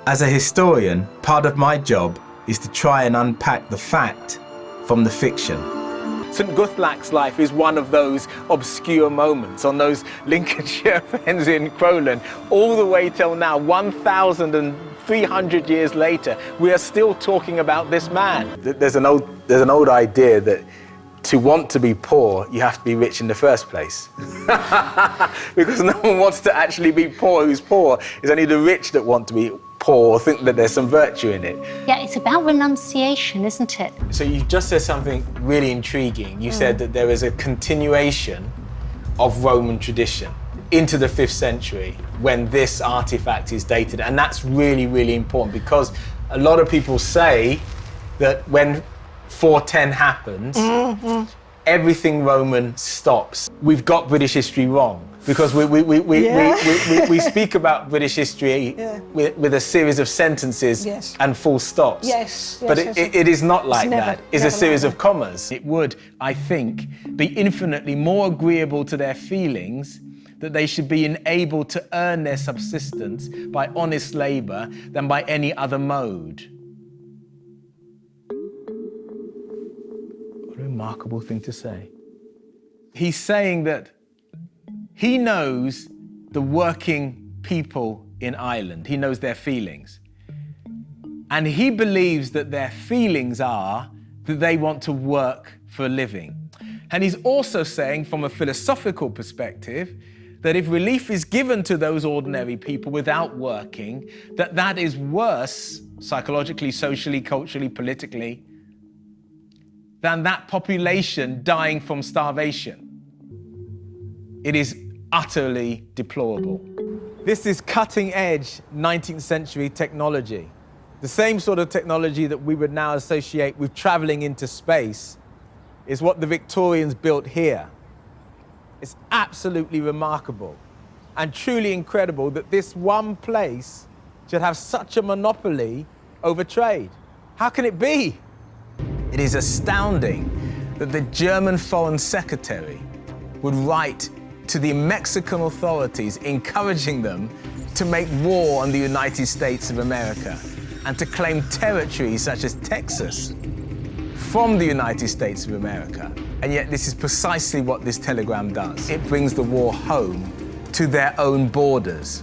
As a historian, part of my job is to try and unpack the fact from the fiction. St Guthlac's life is one of those obscure moments on those Lincolnshire fens in Crowland. All the way till now, 1,300 years later, we are still talking about this man. There's an old idea that to want to be poor, you have to be rich in the first place. Because no one wants to actually be poor who's poor. It's only the rich that want to be poor or think that there's some virtue in it. Yeah, it's about renunciation, isn't it? So you just said something really intriguing. You said that there is a continuation of Roman tradition into the 5th century when this artifact is dated. And that's really, really important because a lot of people say that when 410 happens, everything Roman stops. We've got British history wrong because we speak about British history with a series of sentences and full stops. But it is not like that. It's a series of commas. It would, I think, be infinitely more agreeable to their feelings that they should be enabled to earn their subsistence by honest labour than by any other mode. Remarkable thing to say. He's saying that he knows the working people in Ireland. He knows their feelings. And he believes that their feelings are that they want to work for a living. And he's also saying, from a philosophical perspective, that if relief is given to those ordinary people without working, that is worse, psychologically, socially, culturally, politically, than that population dying from starvation. It is utterly deplorable. This is cutting-edge 19th century technology. The same sort of technology that we would now associate with traveling into space is what the Victorians built here. It's absolutely remarkable and truly incredible that this one place should have such a monopoly over trade. How can it be? It is astounding that the German Foreign Secretary would write to the Mexican authorities encouraging them to make war on the United States of America and to claim territories such as Texas from the United States of America. And yet this is precisely what this telegram does. It brings the war home to their own borders.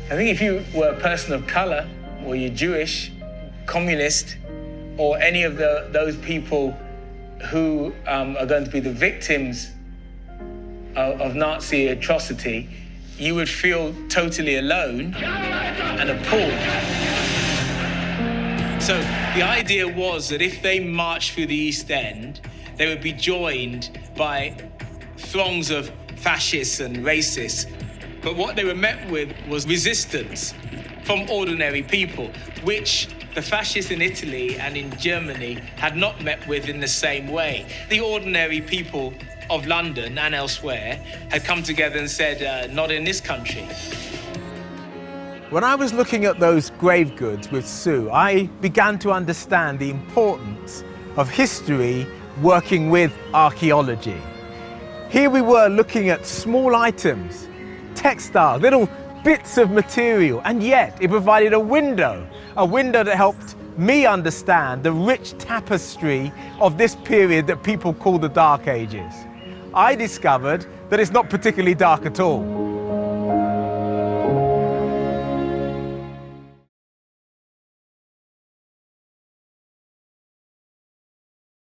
I think if you were a person of color, or you're Jewish, communist, or any of those people who are going to be the victims of Nazi atrocity, you would feel totally alone and appalled. So the idea was that if they marched through the East End, they would be joined by throngs of fascists and racists. But what they were met with was resistance from ordinary people, which the fascists in Italy and in Germany had not met with in the same way. The ordinary people of London and elsewhere had come together and said, not in this country. When I was looking at those grave goods with Sue, I began to understand the importance of history working with archaeology. Here we were looking at small items, textiles, little bits of material, and yet it provided a window that helped me understand the rich tapestry of this period that people call the Dark Ages. I discovered that it's not particularly dark at all.